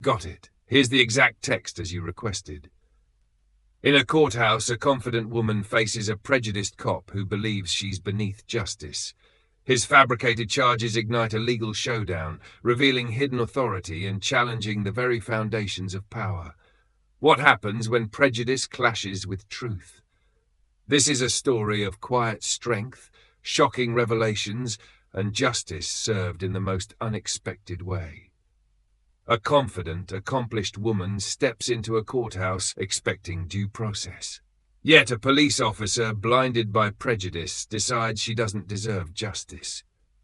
Got it. Here's the exact text as you requested. In a courthouse, a confident woman faces a prejudiced cop who believes she's beneath justice. His fabricated charges ignite a legal showdown, revealing hidden authority and challenging the very foundations of power. What happens when prejudice clashes with truth? This is a story of quiet strength, shocking revelations, and justice served in the most unexpected way. A confident, accomplished woman steps into a courthouse expecting due process. Yet a police officer, blinded by prejudice, decides she doesn't deserve justice.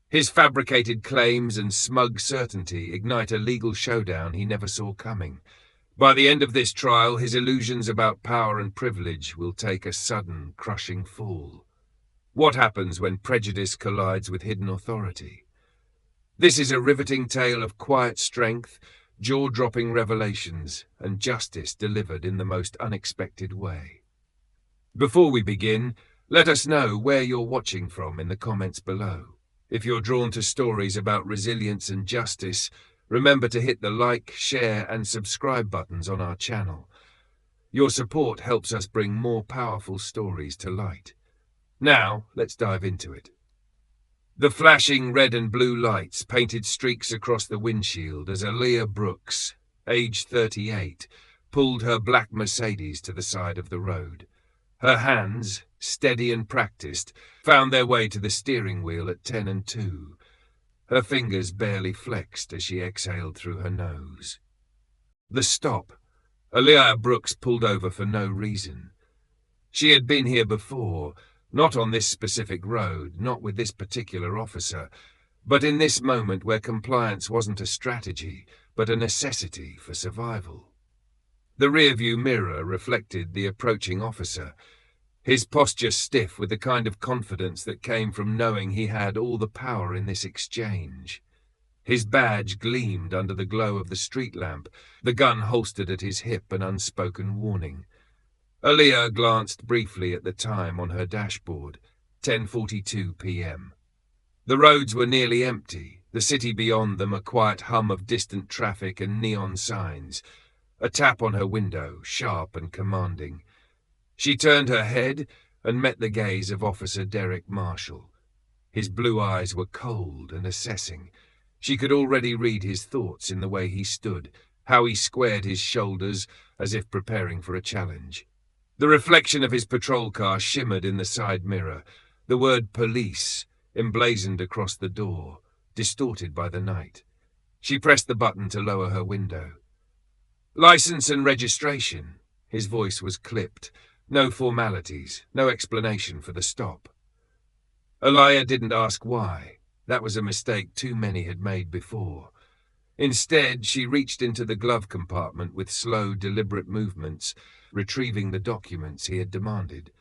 His fabricated claims and smug certainty ignite a legal showdown he never saw coming. By the end of this trial, his illusions about power and privilege will take a sudden, crushing fall. What happens when prejudice collides with hidden authority? This is a riveting tale of quiet strength, jaw-dropping revelations, and justice delivered in the most unexpected way. Before we begin, let us know where you're watching from in the comments below. If you're drawn to stories about resilience and justice, remember to hit the like, share, and subscribe buttons on our channel. Your support helps us bring more powerful stories to light. Now, let's dive into it. The flashing red and blue lights painted streaks across the windshield as Aaliyah Brooks, age 38, pulled her black Mercedes to the side of the road. Her hands, steady and practiced, found their way to the steering wheel at 10 and 2. Her fingers barely flexed as she exhaled through her nose. The stop. Aaliyah Brooks pulled over for no reason. She had been here before, not on this specific road, not with this particular officer, but in this moment where compliance wasn't a strategy, but a necessity for survival. The rearview mirror reflected the approaching officer, his posture stiff with the kind of confidence that came from knowing he had all the power in this exchange. His badge gleamed under the glow of the street lamp, the gun holstered at his hip, an unspoken warning. Aaliyah glanced briefly at the time on her dashboard, 10:42 p.m. The roads were nearly empty, the city beyond them a quiet hum of distant traffic and neon signs. A tap on her window, sharp and commanding. She turned her head and met the gaze of Officer Derek Marshall. His blue eyes were cold and assessing. She could already read his thoughts in the way he stood, how he squared his shoulders as if preparing for a challenge. The reflection of his patrol car shimmered in the side mirror, the word police emblazoned across the door, distorted by the night. She pressed the button to lower her window. License and registration. His voice was clipped. No formalities, no explanation for the stop. Aaliyah didn't ask why. That was a mistake too many had made before. Instead, she reached into the glove compartment with slow, deliberate movements, retrieving the documents he had demanded.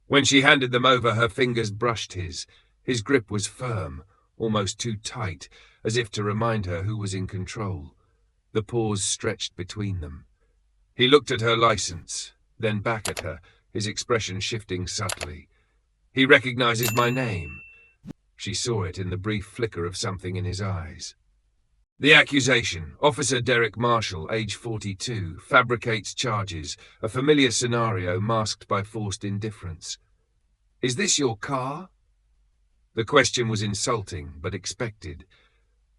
When she handed them over, her fingers brushed his. His grip was firm, almost too tight, as if to remind her who was in control. The pause stretched between them. He looked at her license, then back at her, his expression shifting subtly. He recognizes my name. She saw it in the brief flicker of something in his eyes. The accusation, Officer Derek Marshall, age 42, fabricates charges, a familiar scenario masked by forced indifference. Is this your car? The question was insulting, but expected.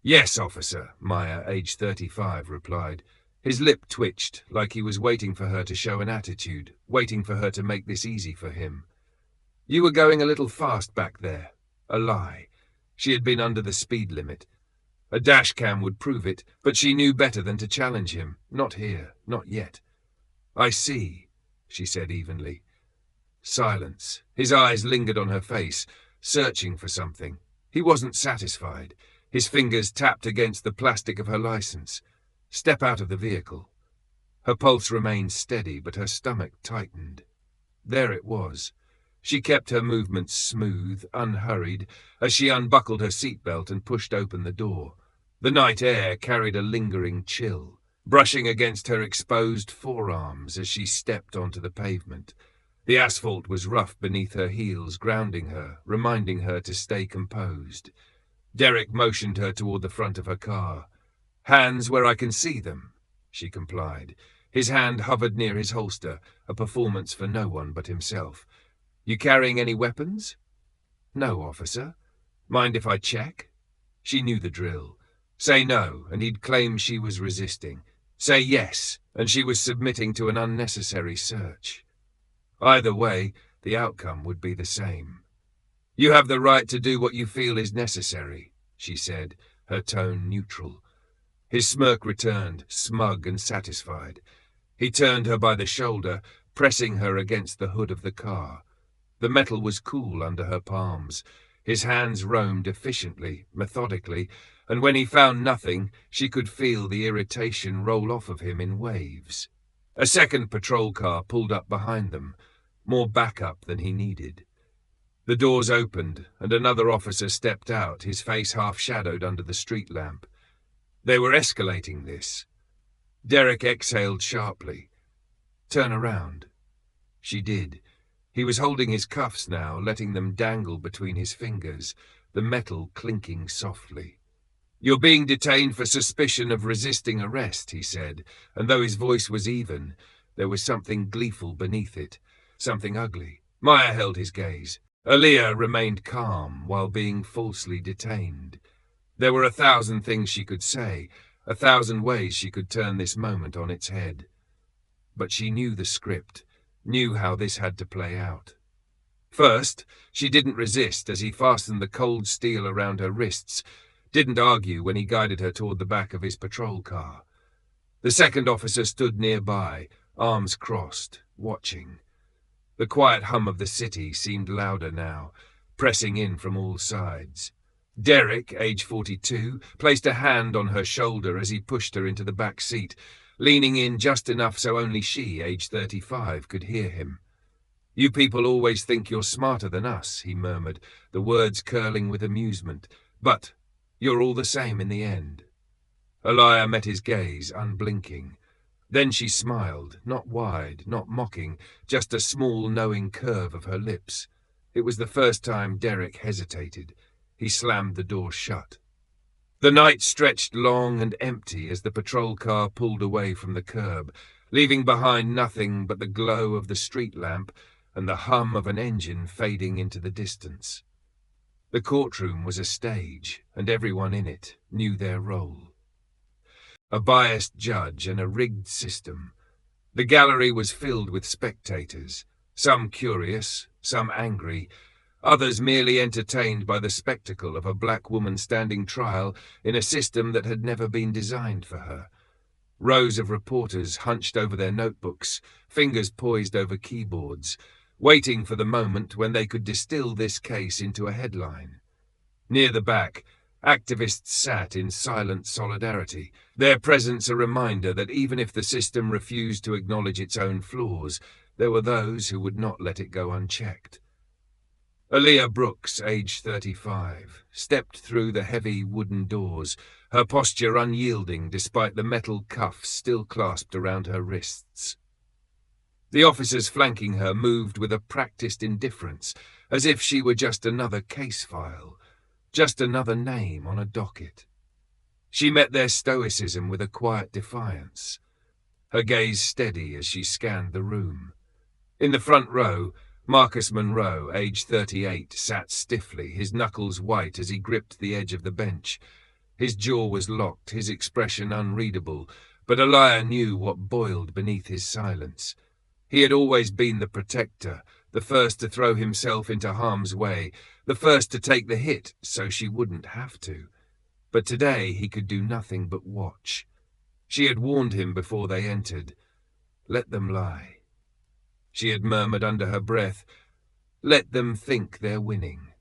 Yes, officer, Maya, age 35, replied. His lip twitched, like he was waiting for her to show an attitude, waiting for her to make this easy for him. You were going a little fast back there. A lie. She had been under the speed limit. A dash cam would prove it, but she knew better than to challenge him. Not here, not yet. I see, she said evenly. Silence. His eyes lingered on her face, searching for something. He wasn't satisfied. His fingers tapped against the plastic of her license. Step out of the vehicle. Her pulse remained steady, but her stomach tightened. There it was. She kept her movements smooth, unhurried, as she unbuckled her seatbelt and pushed open the door. The night air carried a lingering chill, brushing against her exposed forearms as she stepped onto the pavement. The asphalt was rough beneath her heels, grounding her, reminding her to stay composed. Derek motioned her toward the front of her car. Hands where I can see them. she complied. His hand hovered near his holster, a performance for no one but himself. You carrying any weapons? No, officer. Mind if I check? She knew the drill. Say no, and he'd claim she was resisting. Say yes, and she was submitting to an unnecessary search. Either way, the outcome would be the same. You have the right to do what you feel is necessary, she said, her tone neutral. His smirk returned, smug and satisfied. He turned her by the shoulder, pressing her against the hood of the car. The metal was cool under her palms. His hands roamed efficiently, methodically, and when he found nothing, she could feel the irritation roll off of him in waves. A second patrol car pulled up behind them, more backup than he needed. The doors opened, and another officer stepped out, his face half shadowed under the street lamp. They were escalating this. Derek exhaled sharply. Turn around. She did. He was holding his cuffs now, letting them dangle between his fingers, the metal clinking softly. You're being detained for suspicion of resisting arrest, he said, and though his voice was even, there was something gleeful beneath it, something ugly. Meyer held his gaze. Aaliyah remained calm while being falsely detained. There were 1,000 things she could say, 1,000 ways she could turn this moment on its head. But she knew the script, knew how this had to play out. First, she didn't resist as he fastened the cold steel around her wrists, didn't argue when he guided her toward the back of his patrol car. The second officer stood nearby, arms crossed, watching. The quiet hum of the city seemed louder now, pressing in from all sides. Derek, age 42, placed a hand on her shoulder as he pushed her into the back seat, leaning in just enough so only she, age 35, could hear him. You people always think you're smarter than us, he murmured, the words curling with amusement. But you're all the same in the end. Aaliyah met his gaze, unblinking. Then she smiled, not wide, not mocking, just a small, knowing curve of her lips. It was the first time Derek hesitated. He slammed the door shut. The night stretched long and empty as the patrol car pulled away from the curb, leaving behind nothing but the glow of the street lamp and the hum of an engine fading into the distance. The courtroom was a stage, and everyone in it knew their role. A biased judge and a rigged system. The gallery was filled with spectators, some curious, some angry, others merely entertained by the spectacle of a black woman standing trial in a system that had never been designed for her. Rows of reporters hunched over their notebooks, fingers poised over keyboards, waiting for the moment when they could distill this case into a headline. Near the back, activists sat in silent solidarity, their presence a reminder that even if the system refused to acknowledge its own flaws, there were those who would not let it go unchecked. Aaliyah Brooks, age 35, stepped through the heavy wooden doors, her posture unyielding despite the metal cuffs still clasped around her wrists. The officers flanking her moved with a practiced indifference, as if she were just another case file, just another name on a docket. She met their stoicism with a quiet defiance, her gaze steady as she scanned the room. In the front row, Marcus Monroe, age 38, sat stiffly, his knuckles white as he gripped the edge of the bench. His jaw was locked, his expression unreadable, but Aaliyah knew what boiled beneath his silence. He had always been the protector, the first to throw himself into harm's way, the first to take the hit so she wouldn't have to. But today he could do nothing but watch. She had warned him before they entered. Let them lie. She had murmured under her breath, let them think they're winning.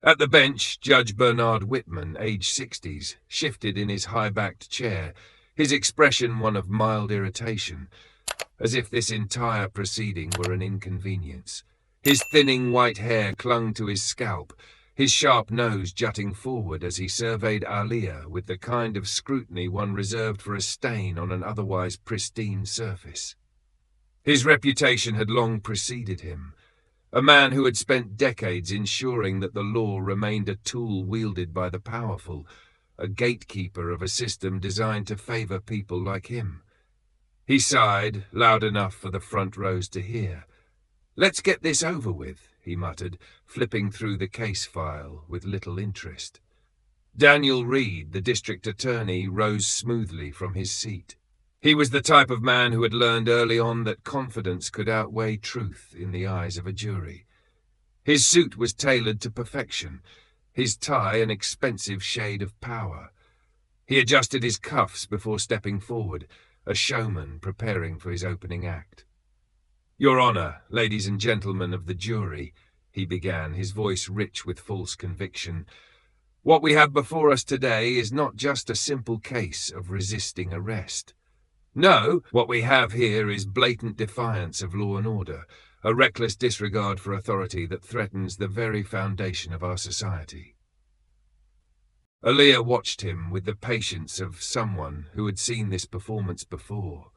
At the bench, Judge Bernard Whitman, age 60s, shifted in his high-backed chair, his expression one of mild irritation, as if this entire proceeding were an inconvenience. His thinning white hair clung to his scalp, his sharp nose jutting forward as he surveyed Aaliyah with the kind of scrutiny one reserved for a stain on an otherwise pristine surface. His reputation had long preceded him, a man who had spent decades ensuring that the law remained a tool wielded by the powerful, a gatekeeper of a system designed to favor people like him. He sighed, loud enough for the front rows to hear. "Let's get this over with," he muttered, flipping through the case file with little interest. Daniel Reed, the district attorney, rose smoothly from his seat. He was the type of man who had learned early on that confidence could outweigh truth in the eyes of a jury. His suit was tailored to perfection, his tie an expensive shade of power. He adjusted his cuffs before stepping forward, a showman preparing for his opening act. "Your Honor, ladies and gentlemen of the jury," he began, his voice rich with false conviction, "what we have before us today is not just a simple case of resisting arrest. No, what we have here is blatant defiance of law and order, a reckless disregard for authority that threatens the very foundation of our society." Aaliyah watched him with the patience of someone who had seen this performance before.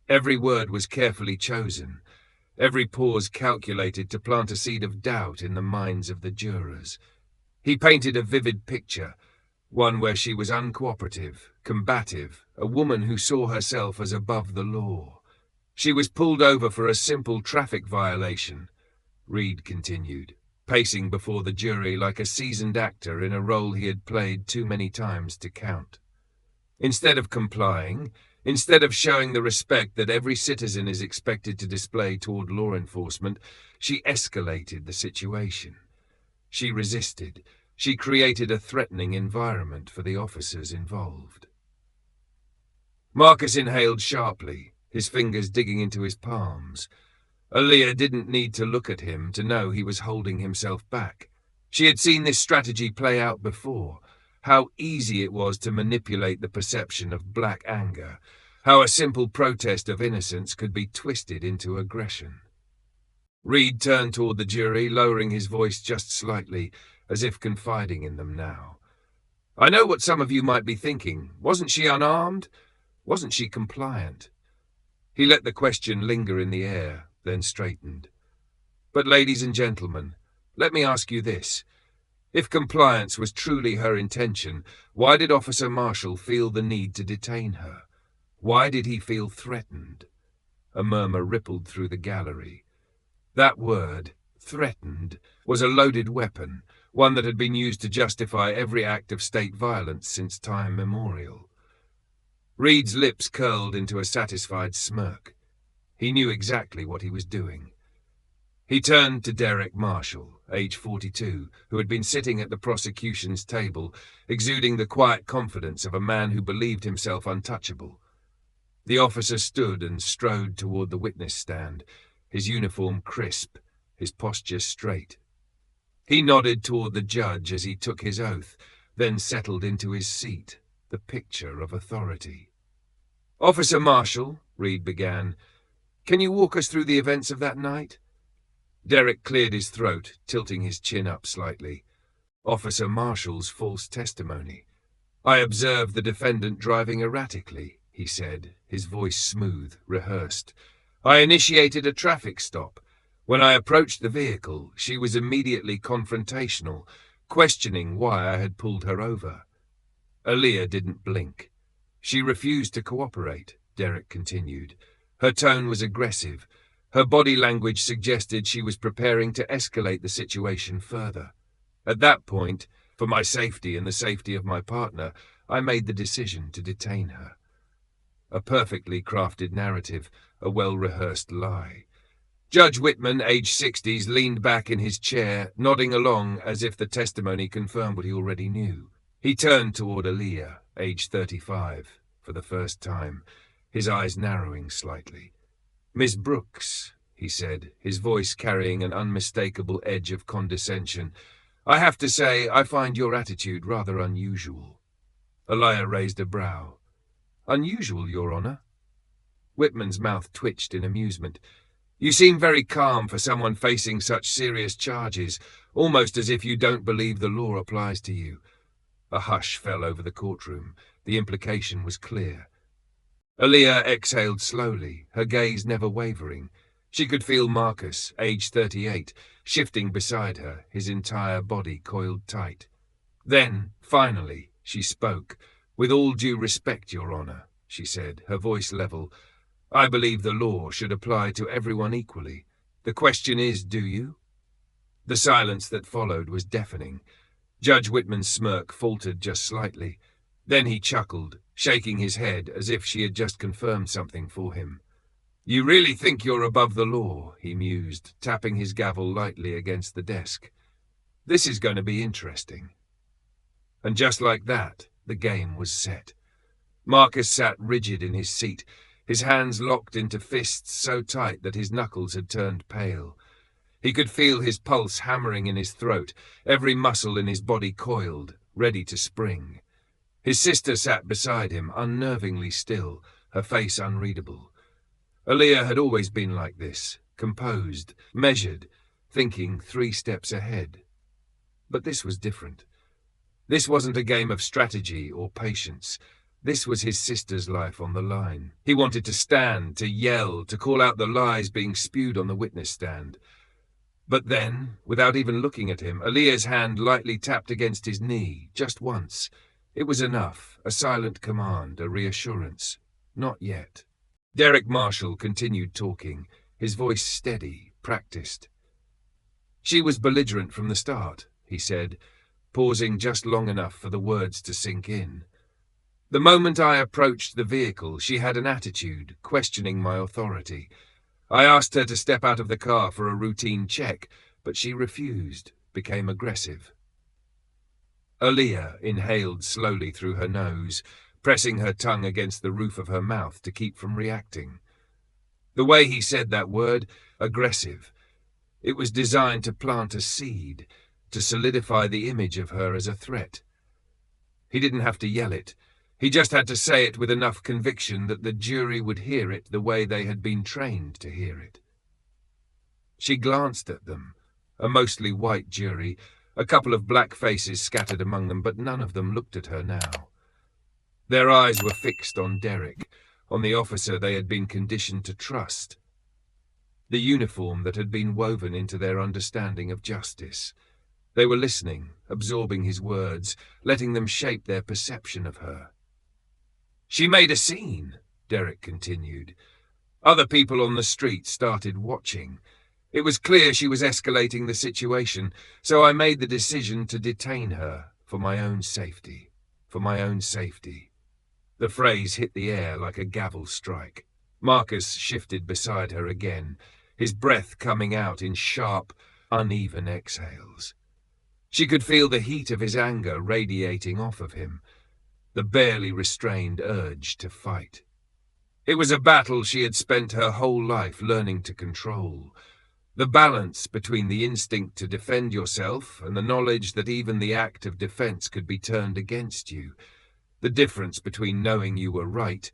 Every word was carefully chosen, every pause calculated to plant a seed of doubt in the minds of the jurors. He painted a vivid picture, one where she was uncooperative, combative, a woman who saw herself as above the law. "She was pulled over for a simple traffic violation," Reed continued, pacing before the jury like a seasoned actor in a role he had played too many times to count. Instead of complying, instead of showing the respect that every citizen is expected to display toward law enforcement, she escalated the situation. She resisted. She created a threatening environment for the officers involved. Marcus inhaled sharply, his fingers digging into his palms. Aaliyah didn't need to look at him to know he was holding himself back. She had seen this strategy play out before, how easy it was to manipulate the perception of black anger, how a simple protest of innocence could be twisted into aggression. Reed turned toward the jury, lowering his voice just slightly, as if confiding in them now. "I know what some of you might be thinking. Wasn't she unarmed? Wasn't she compliant?" He let the question linger in the air, then straightened. "But ladies and gentlemen, let me ask you this. If compliance was truly her intention, why did Officer Marshall feel the need to detain her? Why did he feel threatened?" A murmur rippled through the gallery. That word, threatened, was a loaded weapon, one that had been used to justify every act of state violence since time immemorial. Reed's lips curled into a satisfied smirk. He knew exactly what he was doing. He turned to Derek Marshall, age 42, who had been sitting at the prosecution's table, exuding the quiet confidence of a man who believed himself untouchable. The officer stood and strode toward the witness stand, his uniform crisp, his posture straight. He nodded toward the judge as he took his oath, then settled into his seat, the picture of authority. "Officer Marshall," Reed began, "can you walk us through the events of that night?" Derek cleared his throat, tilting his chin up slightly. Officer Marshall's false testimony. "I observed the defendant driving erratically," he said, his voice smooth, rehearsed. "I initiated a traffic stop. When I approached the vehicle, she was immediately confrontational, questioning why I had pulled her over." Aaliyah didn't blink. "She refused to cooperate," Derek continued. Her tone was aggressive. Her body language suggested she was preparing to escalate the situation further. At that point, for my safety and the safety of my partner, I made the decision to detain her. A perfectly crafted narrative, a well-rehearsed lie. Judge Whitman, age 60s, leaned back in his chair, nodding along as if the testimony confirmed what he already knew. He turned toward Aaliyah, age 35, for the first time, his eyes narrowing slightly. "Miss Brooks," he said, his voice carrying an unmistakable edge of condescension, "I have to say I find your attitude rather unusual." Aaliyah raised a brow. "Unusual, Your Honor?" Whitman's mouth twitched in amusement. "You seem very calm for someone facing such serious charges, almost as if you don't believe the law applies to you." A hush fell over the courtroom. The implication was clear. Aaliyah exhaled slowly, her gaze never wavering. She could feel Marcus, age 38, shifting beside her, his entire body coiled tight. Then, finally, she spoke. "With all due respect, Your Honor," she said, her voice level, I believe the law should apply to everyone equally. The question is, do you? The silence that followed was deafening. Judge Whitman's smirk faltered just slightly. Then he chuckled, shaking his head as if she had just confirmed something for him. You really think you're above the law, he mused, tapping his gavel lightly against the desk. This is going to be interesting. And just like that, the game was set. Marcus sat rigid in his seat, his hands locked into fists so tight that his knuckles had turned pale. He could feel his pulse hammering in his throat, every muscle in his body coiled, ready to spring. His sister sat beside him, unnervingly still, her face unreadable. Aaliyah had always been like this, composed, measured, thinking 3 steps ahead. But this was different. This wasn't a game of strategy or patience. This was his sister's life on the line. He wanted to stand, to yell, to call out the lies being spewed on the witness stand. But then, without even looking at him, Aaliyah's hand lightly tapped against his knee, just once. It was enough, a silent command, a reassurance. Not yet. Derek Marshall continued talking, his voice steady, practiced. She was belligerent from the start, he said, pausing just long enough for the words to sink in. The moment I approached the vehicle, she had an attitude, questioning my authority. I asked her to step out of the car for a routine check, but she refused, became aggressive. Aaliyah inhaled slowly through her nose, pressing her tongue against the roof of her mouth to keep from reacting. The way he said that word, aggressive, it was designed to plant a seed, to solidify the image of her as a threat. He didn't have to yell it. He just had to say it with enough conviction that the jury would hear it the way they had been trained to hear it. She glanced at them, a mostly white jury, a couple of black faces scattered among them, but none of them looked at her now. Their eyes were fixed on Derek, on the officer they had been conditioned to trust. The uniform that had been woven into their understanding of justice. They were listening, absorbing his words, letting them shape their perception of her. She made a scene, Derek continued. Other people on the street started watching. It was clear she was escalating the situation, so I made the decision to detain her for my own safety. For my own safety. The phrase hit the air like a gavel strike. Marcus shifted beside her again, his breath coming out in sharp, uneven exhales. She could feel the heat of his anger radiating off of him, the barely restrained urge to fight. It was a battle she had spent her whole life learning to control. The balance between the instinct to defend yourself and the knowledge that even the act of defense could be turned against you. The difference between knowing you were right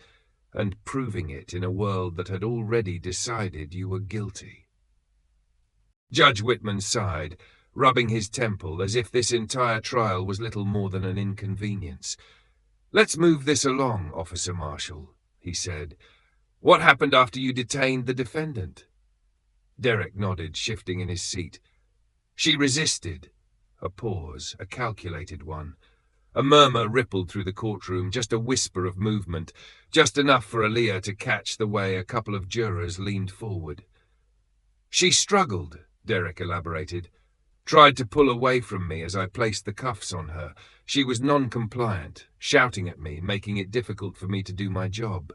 and proving it in a world that had already decided you were guilty. Judge Whitman sighed, rubbing his temple as if this entire trial was little more than an inconvenience. Let's move this along, Officer Marshall, he said. What happened after you detained the defendant? Derek nodded, shifting in his seat. She resisted. A pause, a calculated one. A murmur rippled through the courtroom, just a whisper of movement, just enough for Aaliyah to catch the way a couple of jurors leaned forward. She struggled, Derek elaborated. Tried to pull away from me as I placed the cuffs on her. She was non-compliant, shouting at me, making it difficult for me to do my job.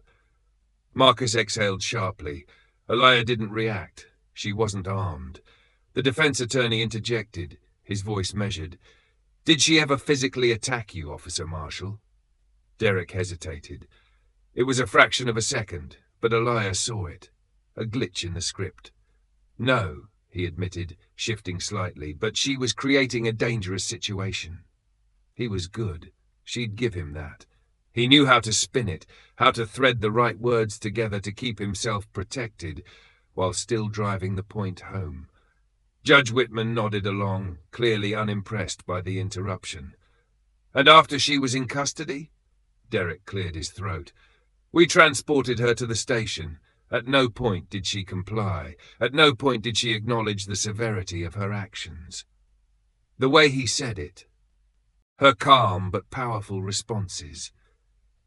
Marcus exhaled sharply. Aaliyah didn't react. She wasn't armed. The defense attorney interjected, his voice measured. Did she ever physically attack you, Officer Marshall? Derek hesitated. It was a fraction of a second, but Aaliyah saw it. A glitch in the script. No, he admitted, shifting slightly, but she was creating a dangerous situation. He was good. She'd give him that. He knew how to spin it, how to thread the right words together to keep himself protected, while still driving the point home. Judge Whitman nodded along, clearly unimpressed by the interruption. And after she was in custody? Derek cleared his throat. We transported her to the station. At no point did she comply. At no point did she acknowledge the severity of her actions. The way he said it, her calm but powerful responses,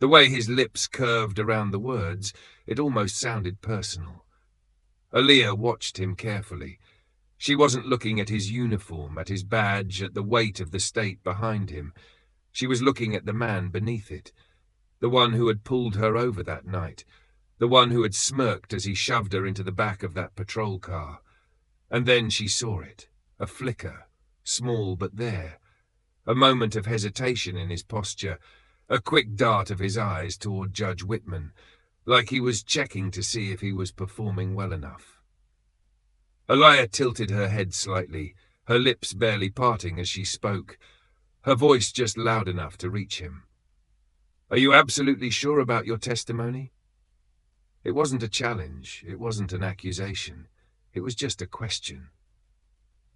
The way his lips curved around the words, it almost sounded personal. Aaliyah watched him carefully. She wasn't looking at his uniform, at his badge, at the weight of the state behind him. She was looking at the man beneath it, the one who had pulled her over that night, the one who had smirked as he shoved her into the back of that patrol car. And then she saw it, a flicker, small but there, a moment of hesitation in his posture, a quick dart of his eyes toward Judge Whitman, like he was checking to see if he was performing well enough. Aaliyah tilted her head slightly, her lips barely parting as she spoke, her voice just loud enough to reach him. "Are you absolutely sure about your testimony?" It wasn't a challenge, it wasn't an accusation, it was just a question.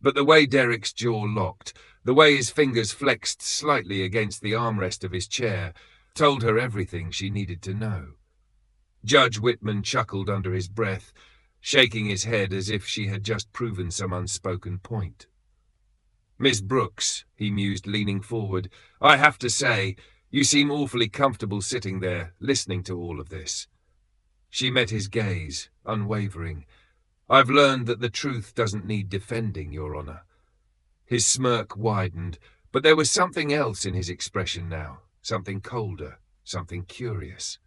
But the way Derek's jaw locked, the way his fingers flexed slightly against the armrest of his chair, told her everything she needed to know. Judge Whitman chuckled under his breath, shaking his head as if she had just proven some unspoken point. "Miss Brooks," he mused, leaning forward, "I have to say, you seem awfully comfortable sitting there, listening to all of this." She met his gaze, unwavering. "I've learned that the truth doesn't need defending, Your Honor." His smirk widened, but there was something else in his expression now, something colder, something curious.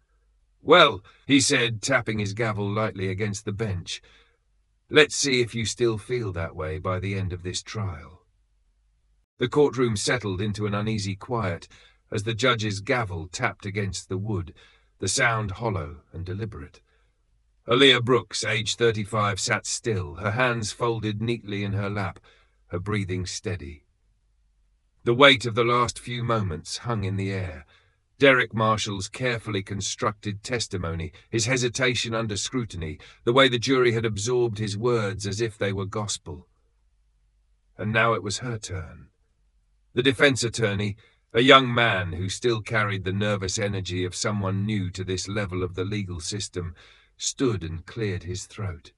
"Well," he said, tapping his gavel lightly against the bench, "let's see if you still feel that way by the end of this trial." The courtroom settled into an uneasy quiet as the judge's gavel tapped against the wood, the sound hollow and deliberate. Aaliyah Brooks, age 35, sat still, her hands folded neatly in her lap, her breathing steady. The weight of the last few moments hung in the air. Derek Marshall's carefully constructed testimony, his hesitation under scrutiny, the way the jury had absorbed his words as if they were gospel. And now it was her turn. The defense attorney, a young man who still carried the nervous energy of someone new to this level of the legal system, stood and cleared his throat.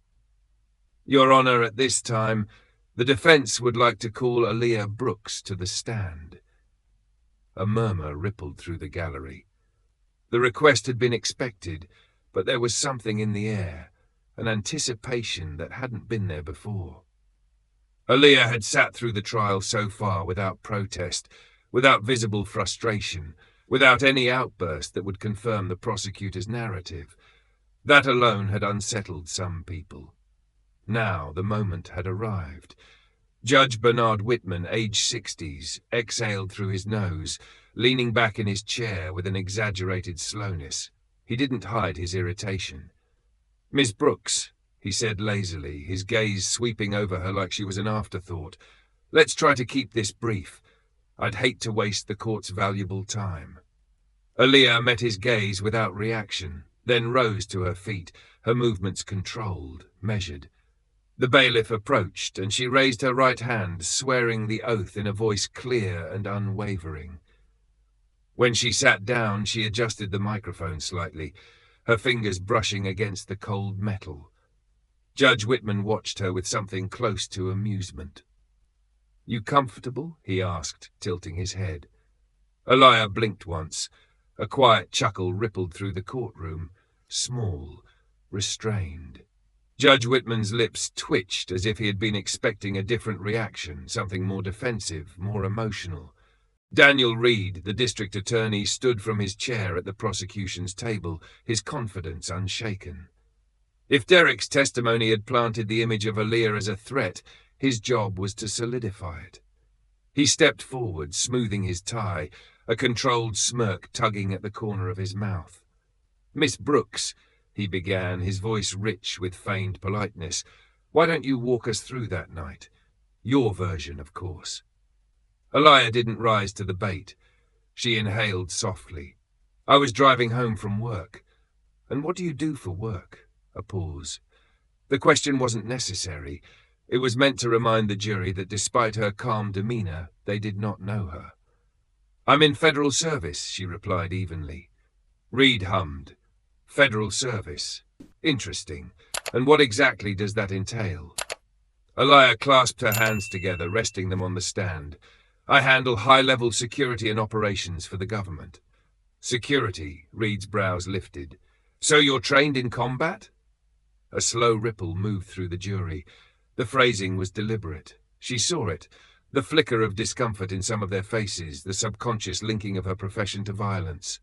"Your Honor, at this time, the defense would like to call Aaliyah Brooks to the stand." A murmur rippled through the gallery. The request had been expected, but there was something in the air, an anticipation that hadn't been there before. Aaliyah had sat through the trial so far without protest, without visible frustration, without any outburst that would confirm the prosecutor's narrative. That alone had unsettled some people. Now the moment had arrived. Judge Bernard Whitman, age 60s, exhaled through his nose, leaning back in his chair with an exaggerated slowness. He didn't hide his irritation. "Miss Brooks," he said lazily, his gaze sweeping over her like she was an afterthought, "let's try to keep this brief. I'd hate to waste the court's valuable time." Aaliyah met his gaze without reaction, then rose to her feet, her movements controlled, measured. The bailiff approached, and she raised her right hand, swearing the oath in a voice clear and unwavering. When she sat down, she adjusted the microphone slightly, her fingers brushing against the cold metal. Judge Whitman watched her with something close to amusement. "You comfortable?" he asked, tilting his head. Aaliyah blinked once. A quiet chuckle rippled through the courtroom, small, restrained. Judge Whitman's lips twitched as if he had been expecting a different reaction, something more defensive, more emotional. Daniel Reed, the district attorney, stood from his chair at the prosecution's table, his confidence unshaken. If Derek's testimony had planted the image of Aaliyah as a threat, his job was to solidify it. He stepped forward, smoothing his tie, a controlled smirk tugging at the corner of his mouth. "Miss Brooks," he began, his voice rich with feigned politeness, "why don't you walk us through that night? Your version, of course." Aaliyah didn't rise to the bait. She inhaled softly. "I was driving home from work." "And what do you do for work?" A pause. The question wasn't necessary. It was meant to remind the jury that despite her calm demeanor, they did not know her. "I'm in federal service," she replied evenly. Reed hummed. "Federal service. Interesting. And what exactly does that entail?" Aaliyah clasped her hands together, resting them on the stand. "I handle high-level security and operations for the government." Security, Reed's brows lifted. So you're trained in combat? A slow ripple moved through the jury. The phrasing was deliberate. She saw it, the flicker of discomfort in some of their faces, the subconscious linking of her profession to violence.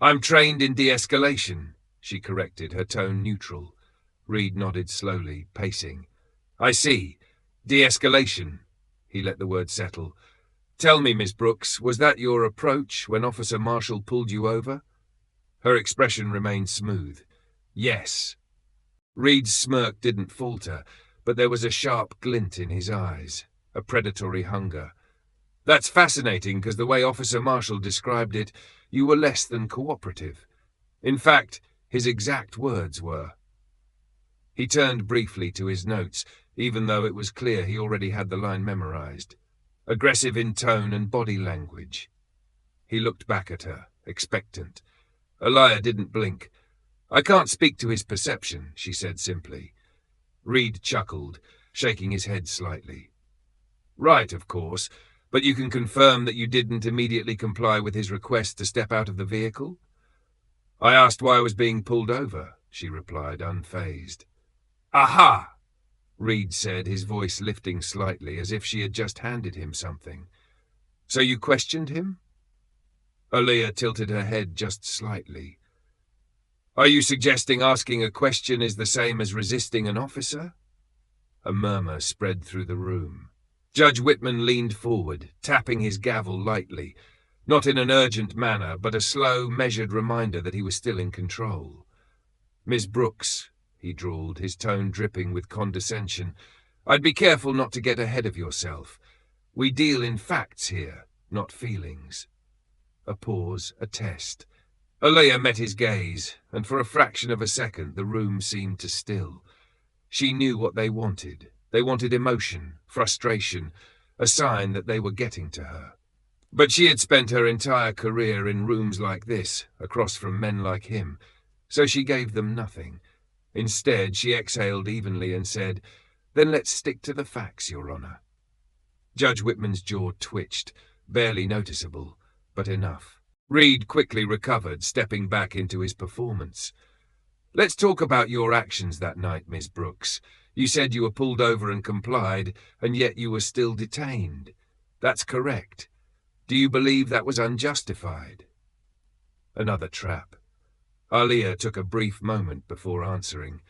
I'm trained in de-escalation, she corrected, her tone neutral. Reed nodded slowly, pacing. I see. De-escalation. He let the word settle. Tell me, Miss Brooks, was that your approach when Officer Marshall pulled you over? Her expression remained smooth. Yes. Reed's smirk didn't falter, but there was a sharp glint in his eyes, a predatory hunger. That's fascinating, because the way Officer Marshall described it, you were less than cooperative. In fact, his exact words were. He turned briefly to his notes, even though it was clear he already had the line memorized. Aggressive in tone and body language. He looked back at her, expectant. Aaliyah didn't blink. I can't speak to his perception, she said simply. Reed chuckled, shaking his head slightly. Right, of course, but you can confirm that you didn't immediately comply with his request to step out of the vehicle? I asked why I was being pulled over, she replied, unfazed. Aha! Reed said, his voice lifting slightly, as if she had just handed him something. So you questioned him? Aaliyah tilted her head just slightly. Are you suggesting asking a question is the same as resisting an officer? A murmur spread through the room. Judge Whitman leaned forward, tapping his gavel lightly, not in an urgent manner, but a slow, measured reminder that he was still in control. Miss Brooks, he drawled, his tone dripping with condescension, I'd be careful not to get ahead of yourself. We deal in facts here, not feelings. A pause, a test. Aaliyah met his gaze, and for a fraction of a second the room seemed to still. She knew what they wanted. They wanted emotion, frustration, a sign that they were getting to her. But she had spent her entire career in rooms like this, across from men like him, so she gave them nothing. Instead, she exhaled evenly and said, Then let's stick to the facts, Your Honor. Judge Whitman's jaw twitched, barely noticeable, but enough. Reed quickly recovered, stepping back into his performance. Let's talk about your actions that night, Miss Brooks. You said you were pulled over and complied, and yet you were still detained. That's correct. Do you believe that was unjustified? Another trap. Aaliyah took a brief moment before answering.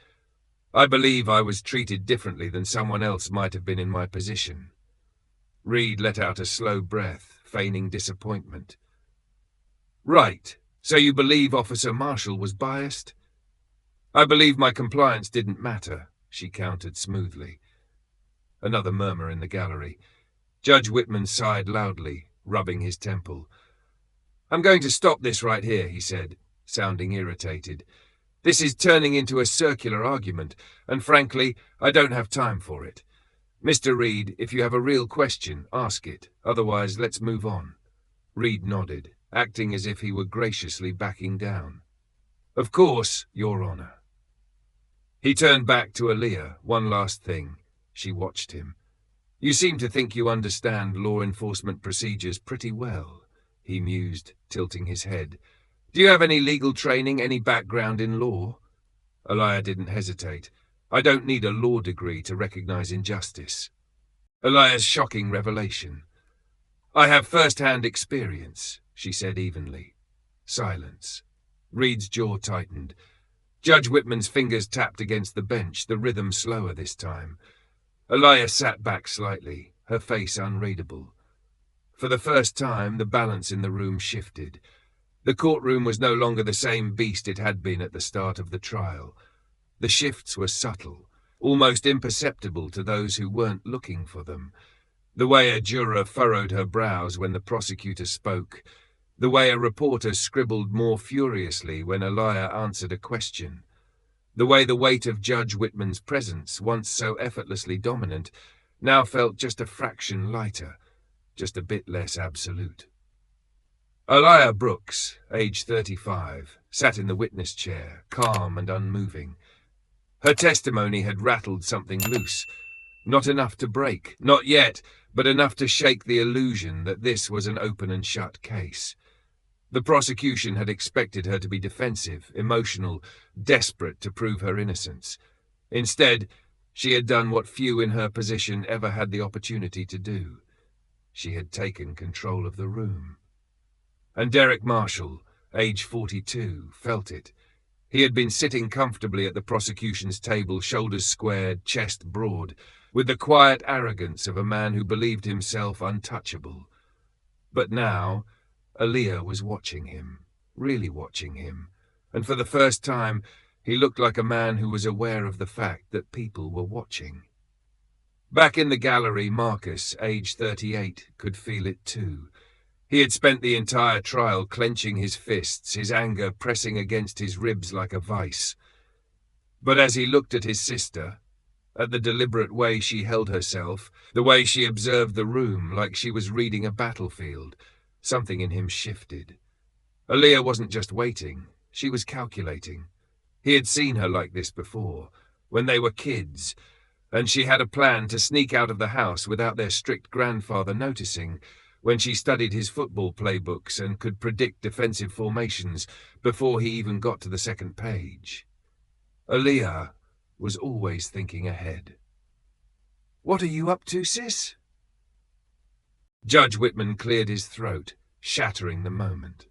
I believe I was treated differently than someone else might have been in my position. Reed let out a slow breath, feigning disappointment. Right, so you believe Officer Marshall was biased? I believe my compliance didn't matter, she countered smoothly. Another murmur in the gallery. Judge Whitman sighed loudly, rubbing his temple. I'm going to stop this right here, he said, sounding irritated. This is turning into a circular argument, and frankly, I don't have time for it. Mr. Reed, if you have a real question, ask it. Otherwise, let's move on. Reed nodded, acting as if he were graciously backing down. Of course, Your Honor. He turned back to Aaliyah. One last thing. She watched him. You seem to think you understand law enforcement procedures pretty well, he mused, tilting his head. Do you have any legal training, any background in law? Aaliyah didn't hesitate. I don't need a law degree to recognize injustice. Aaliyah's shocking revelation. I have first-hand experience, she said evenly. Silence. Reed's jaw tightened. Judge Whitman's fingers tapped against the bench, the rhythm slower this time. Aaliyah sat back slightly, her face unreadable. For the first time, the balance in the room shifted. The courtroom was no longer the same beast it had been at the start of the trial. The shifts were subtle, almost imperceptible to those who weren't looking for them. The way a juror furrowed her brows when the prosecutor spoke, the way a reporter scribbled more furiously when Aaliyah answered a question, the way the weight of Judge Whitman's presence, once so effortlessly dominant, now felt just a fraction lighter, just a bit less absolute. Aaliyah Brooks, age 35, sat in the witness chair, calm and unmoving. Her testimony had rattled something loose, not enough to break, not yet, but enough to shake the illusion that this was an open and shut case. The prosecution had expected her to be defensive, emotional, desperate to prove her innocence. Instead, she had done what few in her position ever had the opportunity to do. She had taken control of the room. And Derek Marshall, age 42, felt it. He had been sitting comfortably at the prosecution's table, shoulders squared, chest broad, with the quiet arrogance of a man who believed himself untouchable. But now, Aaliyah was watching him, really watching him, and for the first time, he looked like a man who was aware of the fact that people were watching. Back in the gallery, Marcus, age 38, could feel it too. He had spent the entire trial clenching his fists, his anger pressing against his ribs like a vice. But as he looked at his sister, at the deliberate way she held herself, the way she observed the room like she was reading a battlefield, something in him shifted. Aaliyah wasn't just waiting, she was calculating. He had seen her like this before, when they were kids, and she had a plan to sneak out of the house without their strict grandfather noticing, when she studied his football playbooks and could predict defensive formations before he even got to the second page. Aaliyah was always thinking ahead. "What are you up to, sis?" Judge Whitman cleared his throat, shattering the moment.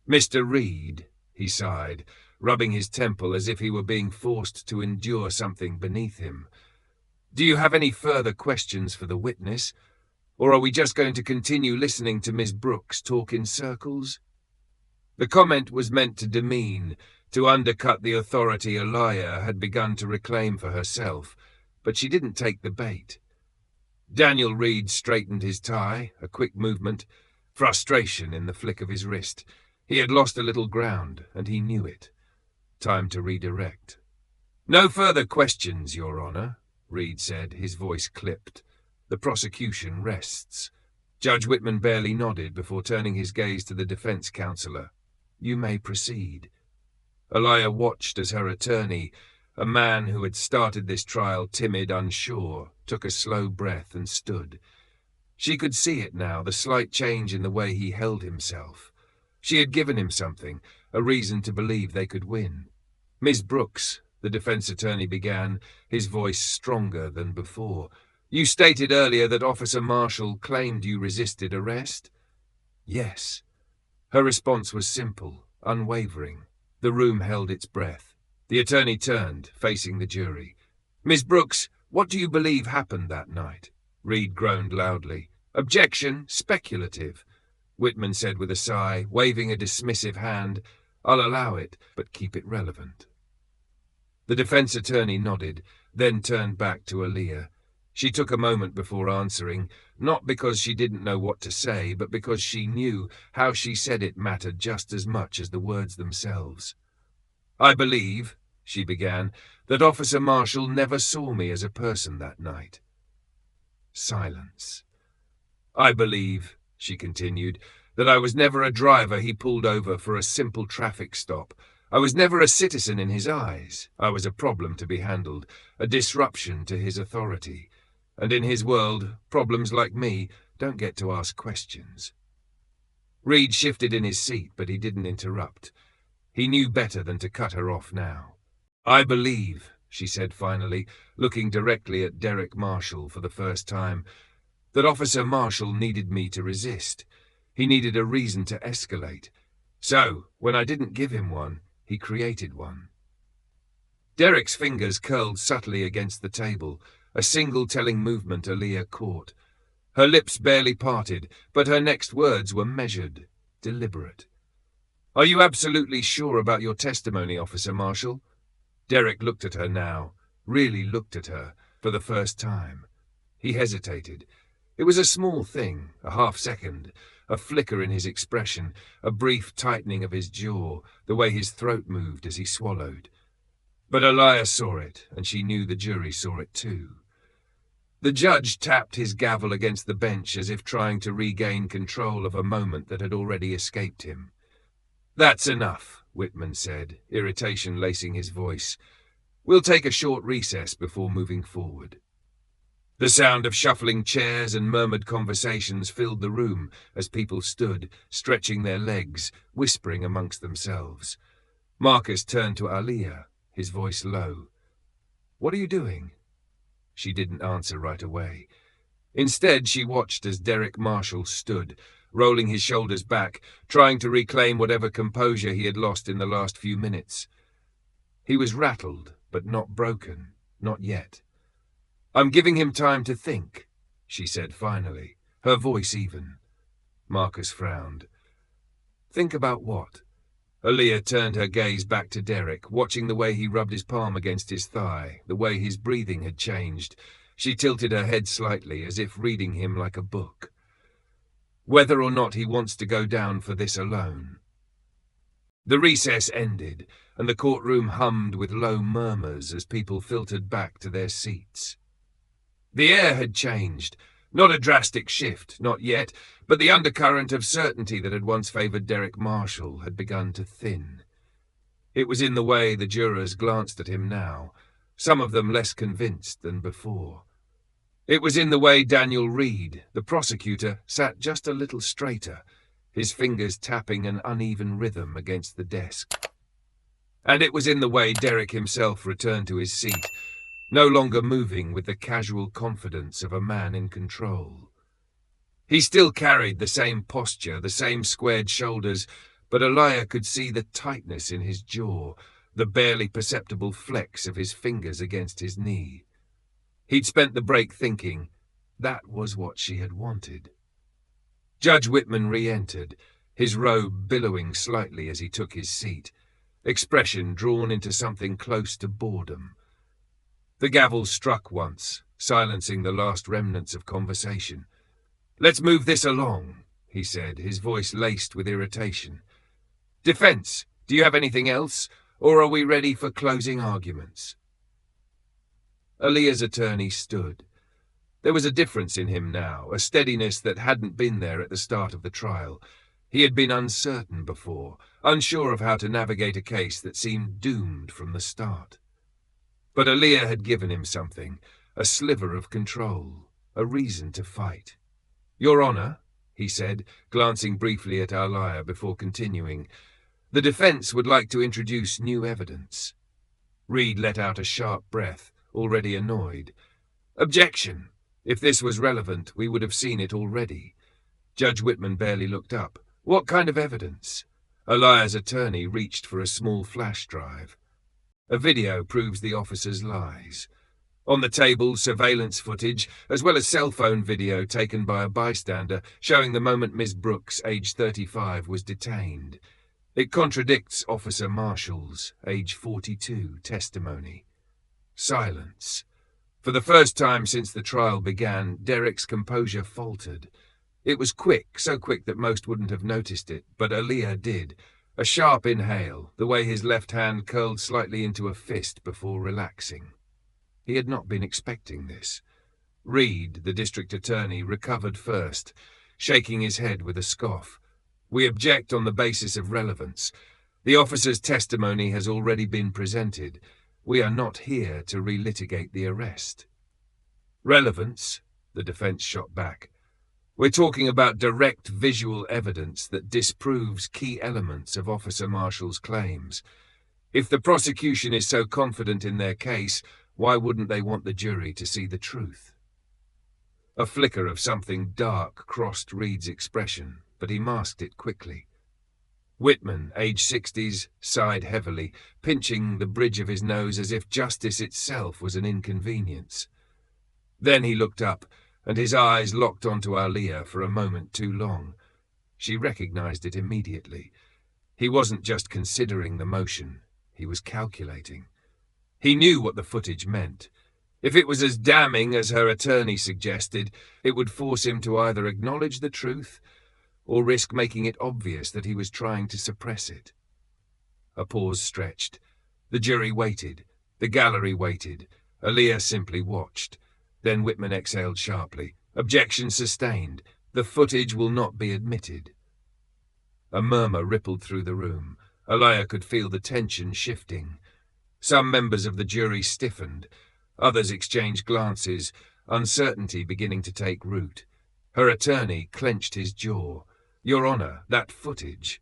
"Mr. Reed," he sighed, rubbing his temple as if he were being forced to endure something beneath him. "Do you have any further questions for the witness? Or are we just going to continue listening to Miss Brooks talk in circles?" The comment was meant to demean, to undercut the authority Aaliyah had begun to reclaim for herself, but she didn't take the bait. Daniel Reed straightened his tie, a quick movement, frustration in the flick of his wrist. He had lost a little ground, and he knew it. Time to redirect. "No further questions, Your Honor," Reed said, his voice clipped. "The prosecution rests." Judge Whitman barely nodded before turning his gaze to the defense counsellor. "You may proceed." Aaliyah watched as her attorney, a man who had started this trial timid, unsure, took a slow breath and stood. She could see it now, the slight change in the way he held himself. She had given him something, a reason to believe they could win. "Miss Brooks," the defense attorney began, his voice stronger than before, "you stated earlier that Officer Marshall claimed you resisted arrest?" "Yes." Her response was simple, unwavering. The room held its breath. The attorney turned, facing the jury. "Miss Brooks, what do you believe happened that night?" Reed groaned loudly. "Objection, speculative," Whitman said with a sigh, waving a dismissive hand. "I'll allow it, but keep it relevant." The defense attorney nodded, then turned back to Aaliyah. She took a moment before answering, not because she didn't know what to say, but because she knew how she said it mattered just as much as the words themselves. "I believe," she began, "that Officer Marshall never saw me as a person that night." Silence. "I believe," she continued, "that I was never a driver he pulled over for a simple traffic stop. I was never a citizen in his eyes. I was a problem to be handled, a disruption to his authority. And in his world, problems like me don't get to ask questions." Reed shifted in his seat, but he didn't interrupt. He knew better than to cut her off now. "I believe," she said finally, looking directly at Derek Marshall for the first time, "that Officer Marshall needed me to resist. He needed a reason to escalate. So, when I didn't give him one, he created one." Derek's fingers curled subtly against the table, a single telling movement Aaliyah caught. Her lips barely parted, but her next words were measured, deliberate. "Are you absolutely sure about your testimony, Officer Marshall?" Derek looked at her now, really looked at her, for the first time. He hesitated. It was a small thing, a half-second, a flicker in his expression, a brief tightening of his jaw, the way his throat moved as he swallowed. But Aaliyah saw it, and she knew the jury saw it too. The judge tapped his gavel against the bench as if trying to regain control of a moment that had already escaped him. "That's enough," Whitman said, irritation lacing his voice. "We'll take a short recess before moving forward." The sound of shuffling chairs and murmured conversations filled the room as people stood, stretching their legs, whispering amongst themselves. Marcus turned to Aaliyah, his voice low. "What are you doing?" She didn't answer right away. Instead, she watched as Derek Marshall stood, rolling his shoulders back, trying to reclaim whatever composure he had lost in the last few minutes. He was rattled, but not broken, not yet. "I'm giving him time to think," she said finally, her voice even. Marcus frowned. "Think about what?" Aaliyah turned her gaze back to Derek, watching the way he rubbed his palm against his thigh, the way his breathing had changed. She tilted her head slightly, as if reading him like a book. "Whether or not he wants to go down for this alone." The recess ended, and the courtroom hummed with low murmurs as people filtered back to their seats. The air had changed. Not a drastic shift, not yet, but the undercurrent of certainty that had once favored Derek Marshall had begun to thin. It was in the way the jurors glanced at him now, some of them less convinced than before. It was in the way Daniel Reed, the prosecutor, sat just a little straighter, his fingers tapping an uneven rhythm against the desk. And it was in the way Derek himself returned to his seat, no longer moving with the casual confidence of a man in control. He still carried the same posture, the same squared shoulders, but Aaliyah could see the tightness in his jaw, the barely perceptible flex of his fingers against his knee. He'd spent the break thinking that was what she had wanted. Judge Whitman re-entered, his robe billowing slightly as he took his seat, expression drawn into something close to boredom. The gavel struck once, silencing the last remnants of conversation. "Let's move this along," he said, his voice laced with irritation. "Defense, do you have anything else, or are we ready for closing arguments?" Aaliyah's attorney stood. There was a difference in him now, a steadiness that hadn't been there at the start of the trial. He had been uncertain before, unsure of how to navigate a case that seemed doomed from the start. But Aaliyah had given him something, a sliver of control, a reason to fight. "Your Honor," he said, glancing briefly at Aaliyah before continuing, "the defense would like to introduce new evidence." Reed let out a sharp breath, already annoyed. "Objection! If this was relevant, we would have seen it already." Judge Whitman barely looked up. "What kind of evidence?" Aaliyah's attorney reached for a small flash drive. "A video proves the officer's lies. On the table, surveillance footage, as well as cell phone video taken by a bystander showing the moment Ms. Brooks, age 35, was detained. It contradicts Officer Marshall's, age 42, testimony." Silence. For the first time since the trial began, Derek's composure faltered. It was quick, so quick that most wouldn't have noticed it, but Aaliyah did. A sharp inhale, the way his left hand curled slightly into a fist before relaxing. He had not been expecting this. Reed, the district attorney, recovered first, shaking his head with a scoff. "We object on the basis of relevance. The officer's testimony has already been presented. We are not here to relitigate the arrest." "Relevance?" the defense shot back. "We're talking about direct visual evidence that disproves key elements of Officer Marshall's claims. If the prosecution is so confident in their case, why wouldn't they want the jury to see the truth?" A flicker of something dark crossed Reed's expression, but he masked it quickly. Whitman, age 60s, sighed heavily, pinching the bridge of his nose as if justice itself was an inconvenience. Then he looked up, and his eyes locked onto Aaliyah for a moment too long. She recognized it immediately. He wasn't just considering the motion, he was calculating. He knew what the footage meant. If it was as damning as her attorney suggested, it would force him to either acknowledge the truth or risk making it obvious that he was trying to suppress it. A pause stretched. The jury waited. The gallery waited. Aaliyah simply watched. Then Whitman exhaled sharply. "Objection sustained. The footage will not be admitted." A murmur rippled through the room. Aaliyah could feel the tension shifting. Some members of the jury stiffened. Others exchanged glances. uncertainty beginning to take root. Her attorney clenched his jaw. "Your Honor, that footage—"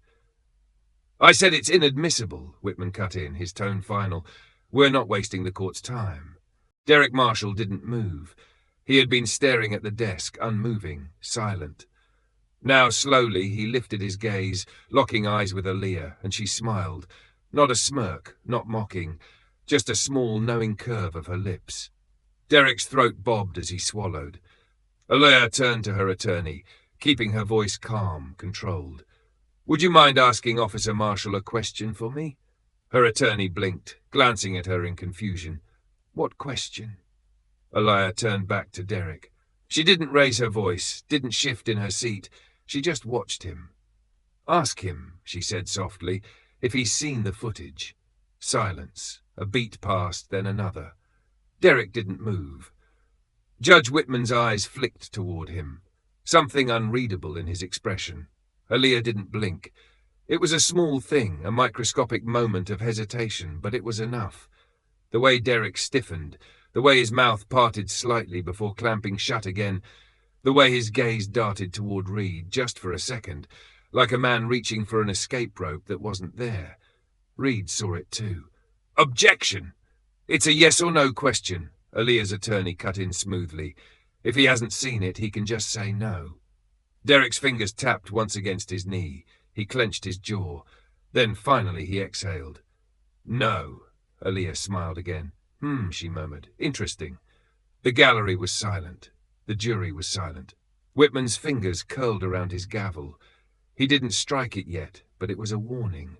"I said it's inadmissible," Whitman cut in, his tone final. "We're not wasting the court's time." Derek Marshall didn't move. He had been staring at the desk, unmoving, silent. Now, slowly, he lifted his gaze, locking eyes with Aaliyah, and she smiled. Not a smirk, not mocking, just a small, knowing curve of her lips. Derek's throat bobbed as he swallowed. Aaliyah turned to her attorney, keeping her voice calm, controlled. "Would you mind asking Officer Marshall a question for me?" Her attorney blinked, glancing at her in confusion. "What question?" Aaliyah turned back to Derek. She didn't raise her voice, didn't shift in her seat. She just watched him. "Ask him," she said softly, "if he's seen the footage." Silence. A beat passed, then another. Derek didn't move. Judge Whitman's eyes flicked toward him, something unreadable in his expression. Aaliyah didn't blink. It was a small thing, a microscopic moment of hesitation, but it was enough. The way Derek stiffened, the way his mouth parted slightly before clamping shut again, the way his gaze darted toward Reed, just for a second, like a man reaching for an escape rope that wasn't there. Reed saw it too. "Objection! It's a yes or no question," Aaliyah's attorney cut in smoothly. "If he hasn't seen it, he can just say no." Derek's fingers tapped once against his knee. He clenched his jaw. Then finally he exhaled. "No." Aaliyah smiled again. She murmured. "Interesting." The gallery was silent. The jury was silent. Whitman's fingers curled around his gavel. He didn't strike it yet, but it was a warning.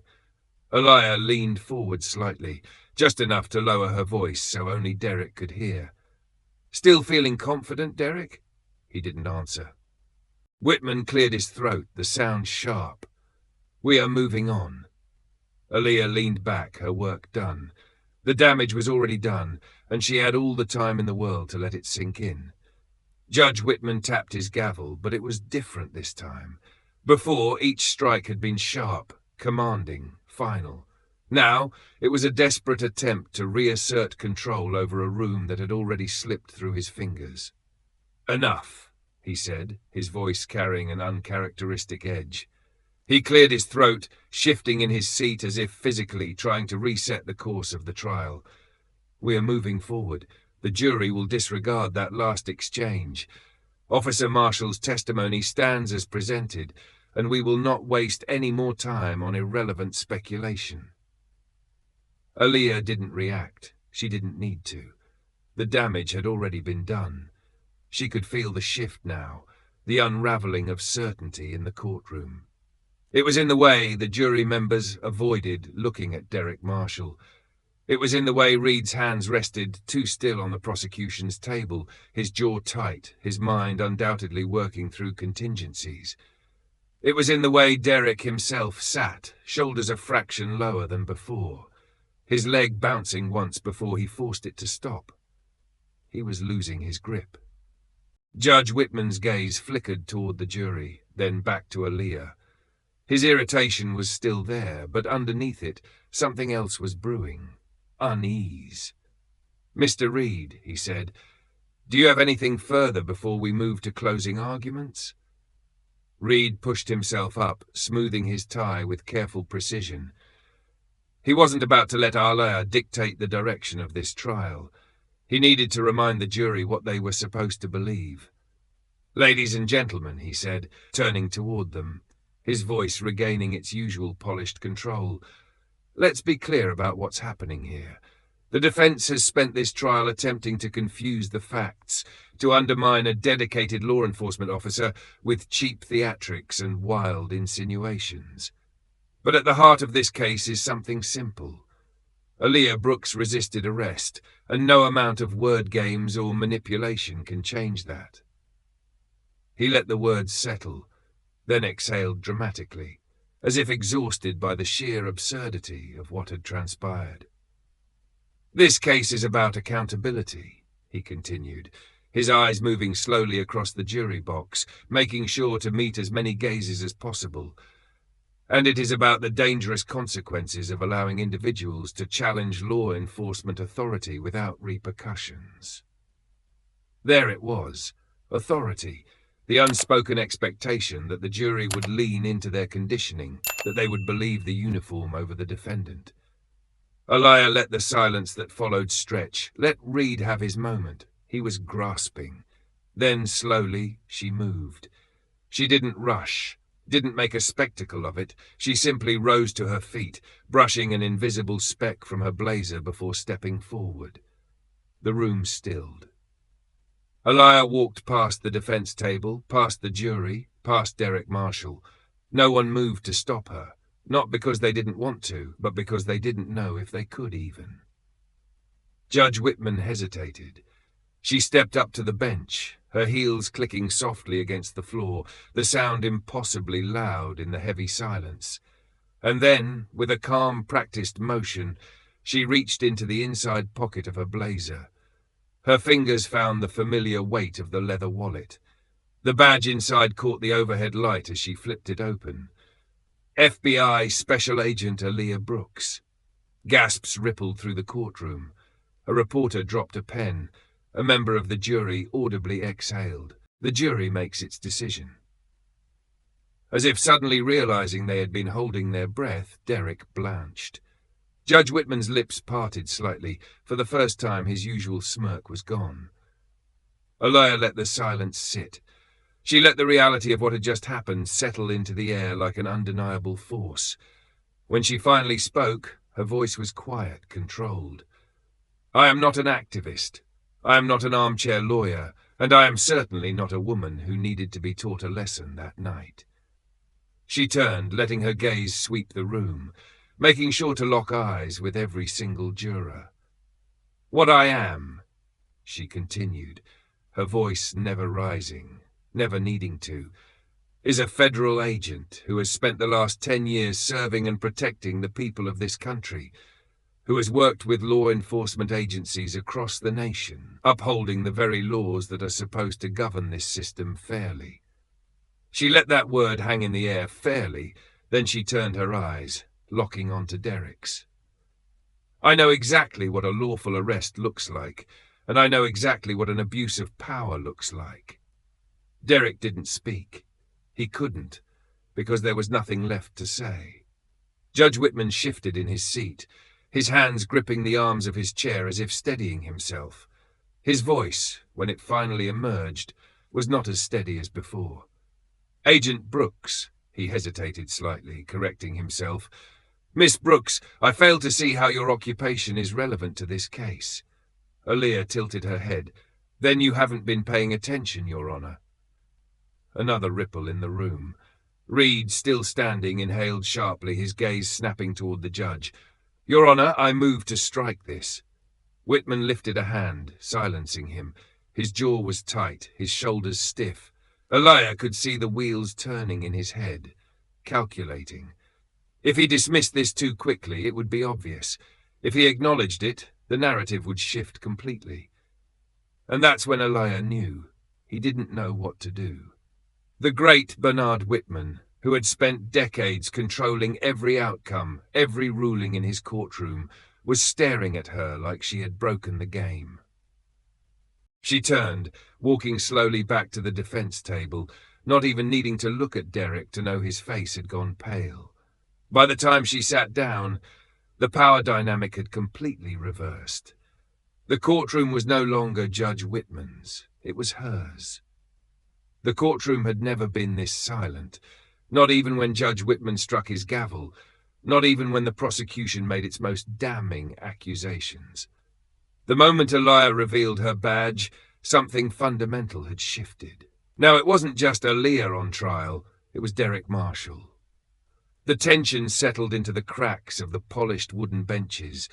Aaliyah leaned forward slightly, just enough to lower her voice so only Derek could hear. "Still feeling confident, Derek?" He didn't answer. Whitman cleared his throat, the sound sharp. "We are moving on." Aaliyah leaned back, her work done. The damage was already done, and she had all the time in the world to let it sink in. Judge Whitman tapped his gavel, but it was different this time. Before, each strike had been sharp, commanding, final. Now, it was a desperate attempt to reassert control over a room that had already slipped through his fingers. "Enough," he said, his voice carrying an uncharacteristic edge. He cleared his throat, shifting in his seat as if physically trying to reset the course of the trial. "We are moving forward. The jury will disregard that last exchange. Officer Marshall's testimony stands as presented, and we will not waste any more time on irrelevant speculation." Aaliyah didn't react. She didn't need to. The damage had already been done. She could feel the shift now, the unraveling of certainty in the courtroom. It was in the way the jury members avoided looking at Derek Marshall. It was in the way Reed's hands rested too still on the prosecution's table, his jaw tight, his mind undoubtedly working through contingencies. It was in the way Derek himself sat, shoulders a fraction lower than before, his leg bouncing once before he forced it to stop. He was losing his grip. Judge Whitman's gaze flickered toward the jury, then back to Aaliyah. His irritation was still there, but underneath it, something else was brewing. Unease. "Mr. Reed," he said, "do you have anything further before we move to closing arguments?" Reed pushed himself up, smoothing his tie with careful precision. He wasn't about to let Aaliyah dictate the direction of this trial. He needed to remind the jury what they were supposed to believe. "Ladies and gentlemen," he said, turning toward them, his voice regaining its usual polished control, "let's be clear about what's happening here. The defense has spent this trial attempting to confuse the facts, to undermine a dedicated law enforcement officer with cheap theatrics and wild insinuations. But at the heart of this case is something simple. Aaliyah Brooks resisted arrest, and no amount of word games or manipulation can change that." He let the words settle, then exhaled dramatically, as if exhausted by the sheer absurdity of what had transpired. "This case is about accountability," he continued, his eyes moving slowly across the jury box, making sure to meet as many gazes as possible. "And it is about the dangerous consequences of allowing individuals to challenge law enforcement authority without repercussions." There it was. Authority. The unspoken expectation that the jury would lean into their conditioning, that they would believe the uniform over the defendant. Aaliyah let the silence that followed stretch. Let Reed have his moment. He was grasping. Then, slowly, she moved. She didn't rush, didn't make a spectacle of it. She simply rose to her feet, brushing an invisible speck from her blazer before stepping forward. The room stilled. Aaliyah walked past the defense table, past the jury, past Derek Marshall. No one moved to stop her. Not because they didn't want to, but because they didn't know if they could even. Judge Whitman hesitated. She stepped up to the bench, her heels clicking softly against the floor, the sound impossibly loud in the heavy silence. And then, with a calm, practiced motion, she reached into the inside pocket of her blazer. Her fingers found the familiar weight of the leather wallet. The badge inside caught the overhead light as she flipped it open. FBI Special Agent Aaliyah Brooks. Gasps rippled through the courtroom. A reporter dropped a pen. A member of the jury audibly exhaled. The jury makes its decision. As if suddenly realizing they had been holding their breath, Derek blanched. Judge Whitman's lips parted slightly. For the first time, his usual smirk was gone. Aaliyah let the silence sit. She let the reality of what had just happened settle into the air like an undeniable force. When she finally spoke, her voice was quiet, controlled. I am not an activist. I am not an armchair lawyer, and I am certainly not a woman who needed to be taught a lesson that night. She turned, letting her gaze sweep the room, making sure to lock eyes with every single juror. What I am, she continued, her voice never rising, never needing to, is a federal agent who has spent the last 10 years serving and protecting the people of this country, who has worked with law enforcement agencies across the nation, upholding the very laws that are supposed to govern this system fairly. She let that word hang in the air, fairly, then she turned her eyes, locking onto Derek's. I know exactly what a lawful arrest looks like, and I know exactly what an abuse of power looks like. Derek didn't speak. He couldn't, because there was nothing left to say. Judge Whitman shifted in his seat, his hands gripping the arms of his chair as if steadying himself. His voice, when it finally emerged, was not as steady as before. Agent Brooks, he hesitated slightly, correcting himself. Miss Brooks, I fail to see how your occupation is relevant to this case. Aaliyah tilted her head. Then you haven't been paying attention, Your Honor. Another ripple in the room. Reed, still standing, inhaled sharply, his gaze snapping toward the judge. Your Honor, I move to strike this. Whitman lifted a hand, silencing him. His jaw was tight, his shoulders stiff. Aaliyah could see the wheels turning in his head, calculating. If he dismissed this too quickly, it would be obvious. If he acknowledged it, the narrative would shift completely. And that's when Aaliyah knew. He didn't know what to do. The great Bernard Whitman, who had spent decades controlling every outcome, every ruling in his courtroom, was staring at her like she had broken the game. She turned, walking slowly back to the defense table, not even needing to look at Derek to know his face had gone pale. By the time she sat down, the power dynamic had completely reversed. The courtroom was no longer Judge Whitman's, it was hers. The courtroom had never been this silent, not even when Judge Whitman struck his gavel, not even when the prosecution made its most damning accusations. The moment Aaliyah revealed her badge, something fundamental had shifted. Now it wasn't just Aaliyah on trial, it was Derek Marshall. The tension settled into the cracks of the polished wooden benches,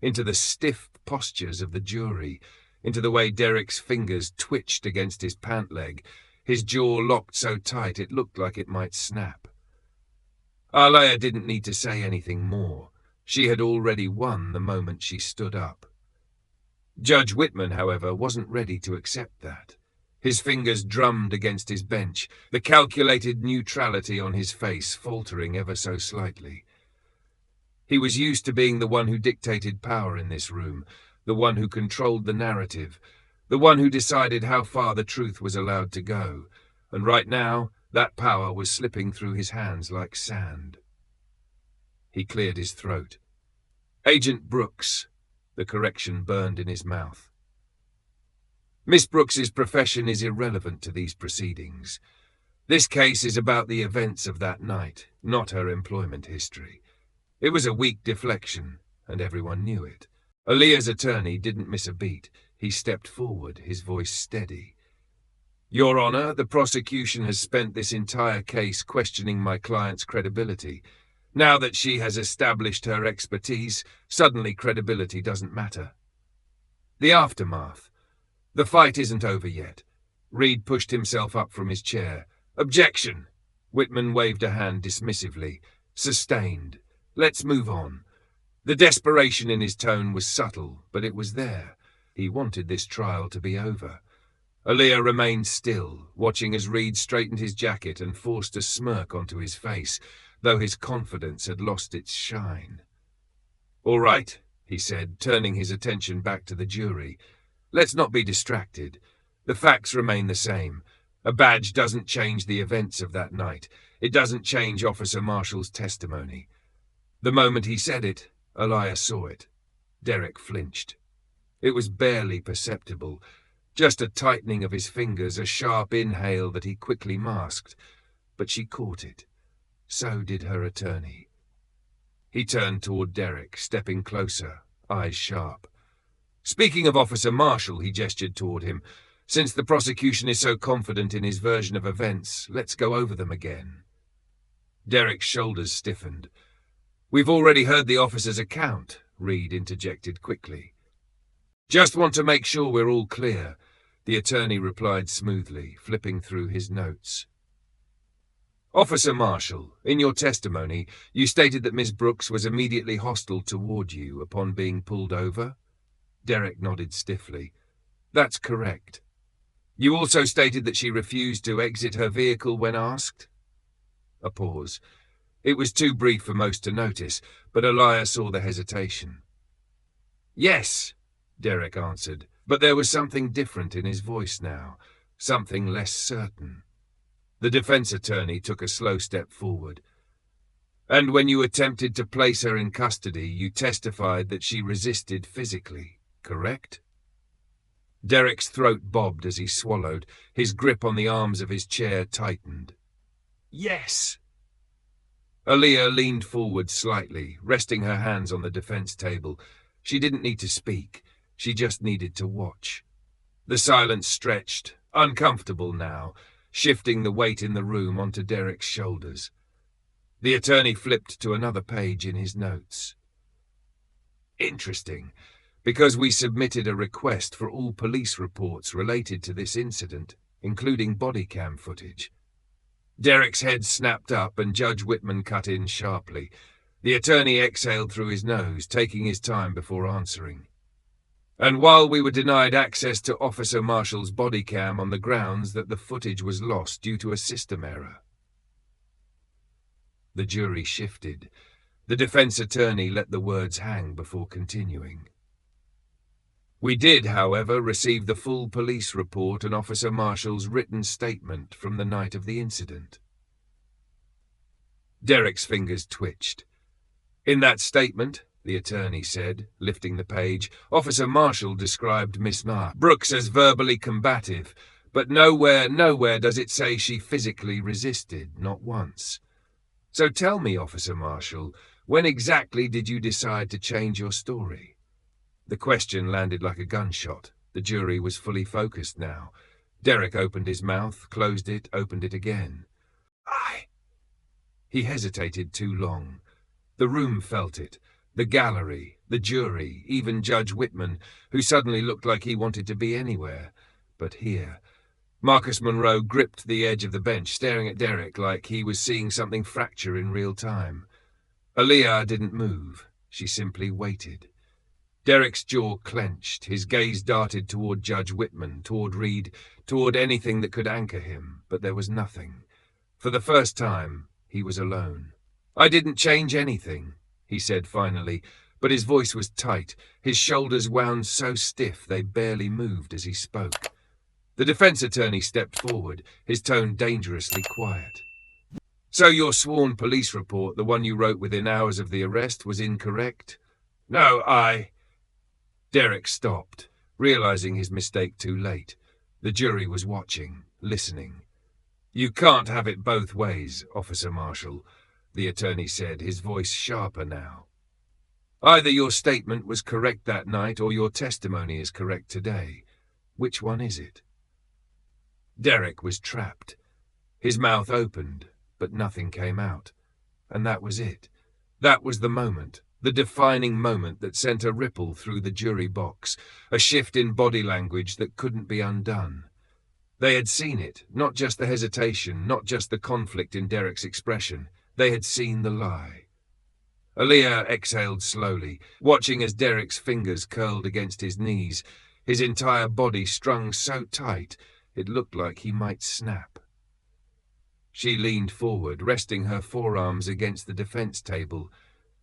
into the stiff postures of the jury, into the way Derek's fingers twitched against his pant leg, his jaw locked so tight it looked like it might snap. Aaliyah didn't need to say anything more. She had already won the moment she stood up. Judge Whitman, however, wasn't ready to accept that. His fingers drummed against his bench, the calculated neutrality on his face faltering ever so slightly. He was used to being the one who dictated power in this room, the one who controlled the narrative, the one who decided how far the truth was allowed to go, and right now that power was slipping through his hands like sand. He cleared his throat. Agent Brooks. The correction burned in his mouth. Miss Brooks's profession is irrelevant to these proceedings. This case is about the events of that night, not her employment history. It was a weak deflection, and everyone knew it. Aaliyah's attorney didn't miss a beat. He stepped forward, his voice steady. Your Honor, the prosecution has spent this entire case questioning my client's credibility. Now that she has established her expertise, suddenly credibility doesn't matter. The aftermath. The fight isn't over yet. Reed pushed himself up from his chair. Objection! Whitman waved a hand dismissively. Sustained. Let's move on. The desperation in his tone was subtle, but it was there. He wanted this trial to be over. Aaliyah remained still, watching as Reed straightened his jacket and forced a smirk onto his face, though his confidence had lost its shine. All right, he said, turning his attention back to the jury. Let's not be distracted. The facts remain the same. A badge doesn't change the events of that night. It doesn't change Officer Marshall's testimony. The moment he said it, Aaliyah saw it. Derek flinched. It was barely perceptible, just a tightening of his fingers, a sharp inhale that he quickly masked. But she caught it. So did her attorney. He turned toward Derek, stepping closer, eyes sharp. Speaking of Officer Marshall, he gestured toward him. Since the prosecution is so confident in his version of events, let's go over them again. Derek's shoulders stiffened. We've already heard the officer's account, Reed interjected quickly. Just want to make sure we're all clear, the attorney replied smoothly, flipping through his notes. Officer Marshall, in your testimony, you stated that Miss Brooks was immediately hostile toward you upon being pulled over? Derek nodded stiffly. That's correct. You also stated that she refused to exit her vehicle when asked? A pause. It was too brief for most to notice, but Aaliyah saw the hesitation. Yes, Derek answered, but there was something different in his voice now, something less certain. The defense attorney took a slow step forward. And when you attempted to place her in custody, you testified that she resisted physically, correct? Derek's throat bobbed as he swallowed. His grip on the arms of his chair tightened. Yes. Aaliyah leaned forward slightly, resting her hands on the defense table. She didn't need to speak. She just needed to watch. The silence stretched, uncomfortable now, shifting the weight in the room onto Derek's shoulders. The attorney flipped to another page in his notes. Interesting, because we submitted a request for all police reports related to this incident, including body cam footage. Derek's head snapped up and Judge Whitman cut in sharply. The attorney exhaled through his nose, taking his time before answering. And while we were denied access to Officer Marshall's body cam on the grounds that the footage was lost due to a system error. The jury shifted. The defense attorney let the words hang before continuing. We did, however, receive the full police report and Officer Marshall's written statement from the night of the incident. Derek's fingers twitched. In that statement, the attorney said, lifting the page, Officer Marshall described Miss Brooks as verbally combative, but nowhere does it say she physically resisted, not once. So tell me, Officer Marshall, when exactly did you decide to change your story? The question landed like a gunshot. The jury was fully focused now. Derek opened his mouth, closed it, opened it again. He hesitated too long. The room felt it. The gallery, the jury, even Judge Whitman, who suddenly looked like he wanted to be anywhere. But here. Marcus Monroe gripped the edge of the bench, staring at Derek like he was seeing something fracture in real time. Aaliyah didn't move. She simply waited. Derek's jaw clenched, his gaze darted toward Judge Whitman, toward Reed, toward anything that could anchor him, but there was nothing. For the first time, he was alone. I didn't change anything, he said finally, but his voice was tight, his shoulders wound so stiff they barely moved as he spoke. The defense attorney stepped forward, his tone dangerously quiet. "So your sworn police report, the one you wrote within hours of the arrest, was incorrect?" "No, Derek stopped, realizing his mistake too late. The jury was watching, listening. "You can't have it both ways, Officer Marshall," the attorney said, his voice sharper now. "Either your statement was correct that night or your testimony is correct today. Which one is it?" Derek was trapped. His mouth opened, but nothing came out. And that was it. That was the moment, the defining moment that sent a ripple through the jury box, a shift in body language that couldn't be undone. They had seen it, not just the hesitation, not just the conflict in Derek's expression. They had seen the lie. Aaliyah exhaled slowly, watching as Derek's fingers curled against his knees, his entire body strung so tight it looked like he might snap. She leaned forward, resting her forearms against the defense table,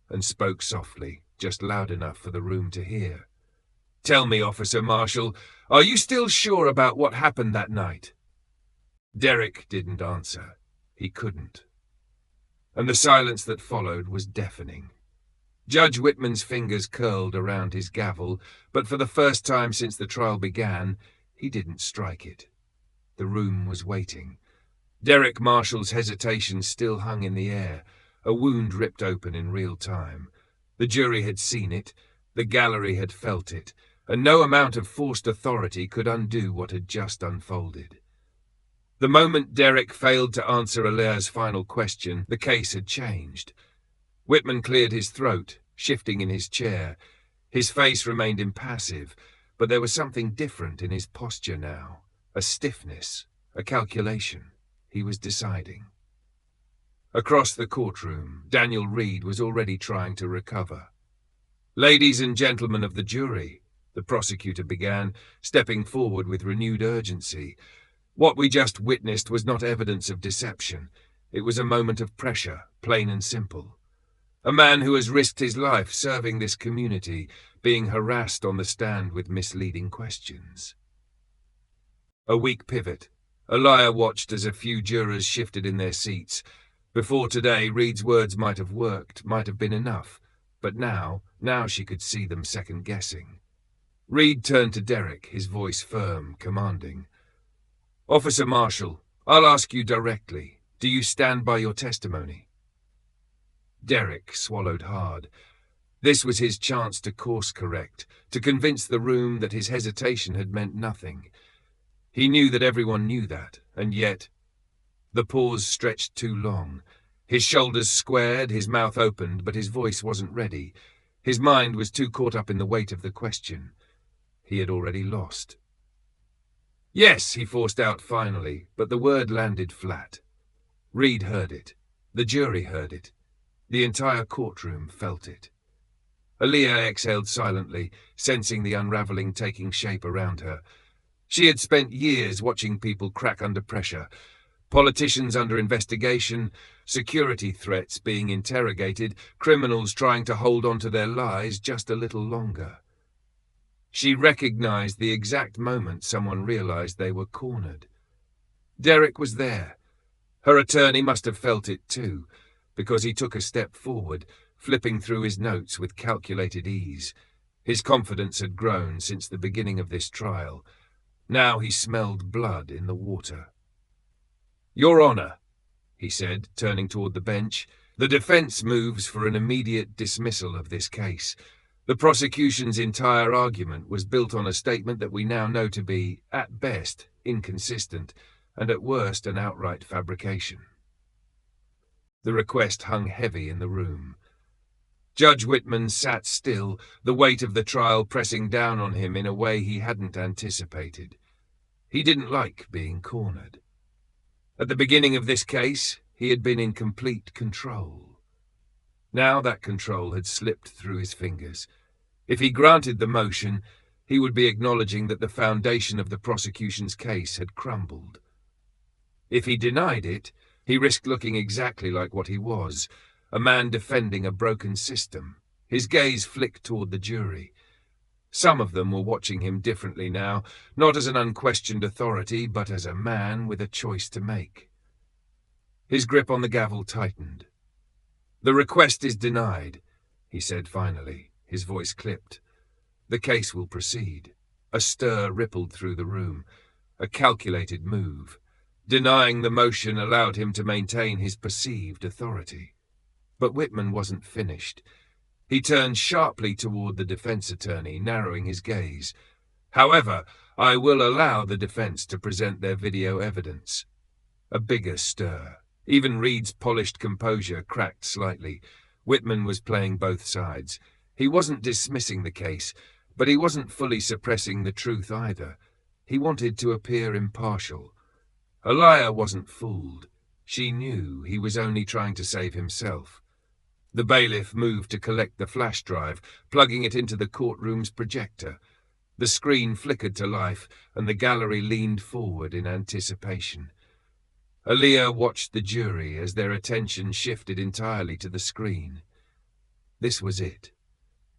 and spoke softly, just loud enough for the room to hear. "Tell me, Officer Marshall, are you still sure about what happened that night?" Derek didn't answer. He couldn't. And the silence that followed was deafening. Judge Whitman's fingers curled around his gavel, but for the first time since the trial began, he didn't strike it. The room was waiting. Derek Marshall's hesitation still hung in the air, a wound ripped open in real time. The jury had seen it, the gallery had felt it, and no amount of forced authority could undo what had just unfolded. The moment Derek failed to answer Aaliyah's final question, the case had changed. Whitman cleared his throat, shifting in his chair. His face remained impassive, but there was something different in his posture now. A stiffness, a calculation. He was deciding. Across the courtroom, Daniel Reed was already trying to recover. "Ladies and gentlemen of the jury," the prosecutor began, stepping forward with renewed urgency. "What we just witnessed was not evidence of deception. It was a moment of pressure, plain and simple. A man who has risked his life serving this community, being harassed on the stand with misleading questions." A weak pivot. Aaliyah watched as a few jurors shifted in their seats. Before today, Reed's words might have worked, might have been enough. But now she could see them second-guessing. Reed turned to Derek, his voice firm, commanding. "Officer Marshall, I'll ask you directly. Do you stand by your testimony?" Derek swallowed hard. This was his chance to course-correct, to convince the room that his hesitation had meant nothing. He knew that everyone knew that, and yet... The pause stretched too long. His shoulders squared, his mouth opened, but his voice wasn't ready. His mind was too caught up in the weight of the question. He had already lost. "Yes," he forced out finally, but the word landed flat. Reed heard it. The jury heard it. The entire courtroom felt it. Aaliyah exhaled silently, sensing the unraveling taking shape around her. She had spent years watching people crack under pressure. Politicians under investigation, security threats being interrogated, criminals trying to hold on to their lies just a little longer. She recognized the exact moment someone realized they were cornered. Derek was there. Her attorney must have felt it too, because he took a step forward, flipping through his notes with calculated ease. His confidence had grown since the beginning of this trial. Now he smelled blood in the water. "Your Honor," he said, turning toward the bench, "the defense moves for an immediate dismissal of this case. The prosecution's entire argument was built on a statement that we now know to be, at best, inconsistent, and at worst an outright fabrication." The request hung heavy in the room. Judge Whitman sat still, the weight of the trial pressing down on him in a way he hadn't anticipated. He didn't like being cornered. At the beginning of this case, he had been in complete control. Now that control had slipped through his fingers. If he granted the motion, he would be acknowledging that the foundation of the prosecution's case had crumbled. If he denied it, he risked looking exactly like what he was, a man defending a broken system. His gaze flicked toward the jury. Some of them were watching him differently now, not as an unquestioned authority, but as a man with a choice to make. His grip on the gavel tightened. "The request is denied," he said finally, his voice clipped. "The case will proceed." A stir rippled through the room, a calculated move. Denying the motion allowed him to maintain his perceived authority. But Whitman wasn't finished. He turned sharply toward the defense attorney, narrowing his gaze. "However, I will allow the defense to present their video evidence." A bigger stir. Even Reed's polished composure cracked slightly. Whitman was playing both sides. He wasn't dismissing the case, but he wasn't fully suppressing the truth either. He wanted to appear impartial. Aaliyah wasn't fooled. She knew he was only trying to save himself. The bailiff moved to collect the flash drive, plugging it into the courtroom's projector. The screen flickered to life, and the gallery leaned forward in anticipation. Aaliyah watched the jury as their attention shifted entirely to the screen. This was it.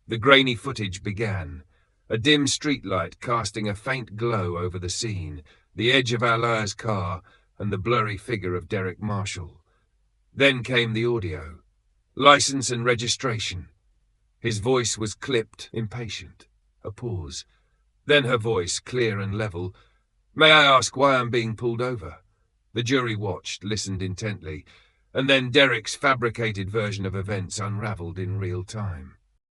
The grainy footage began, a dim streetlight casting a faint glow over the scene, the edge of Aaliyah's car, and the blurry figure of Derek Marshall. Then came the audio. License and registration. His voice was clipped, impatient. A pause. Then her voice, clear and level. "May I ask why I'm being pulled over?" The jury watched, listened intently, and then Derek's fabricated version of events unraveled in real time.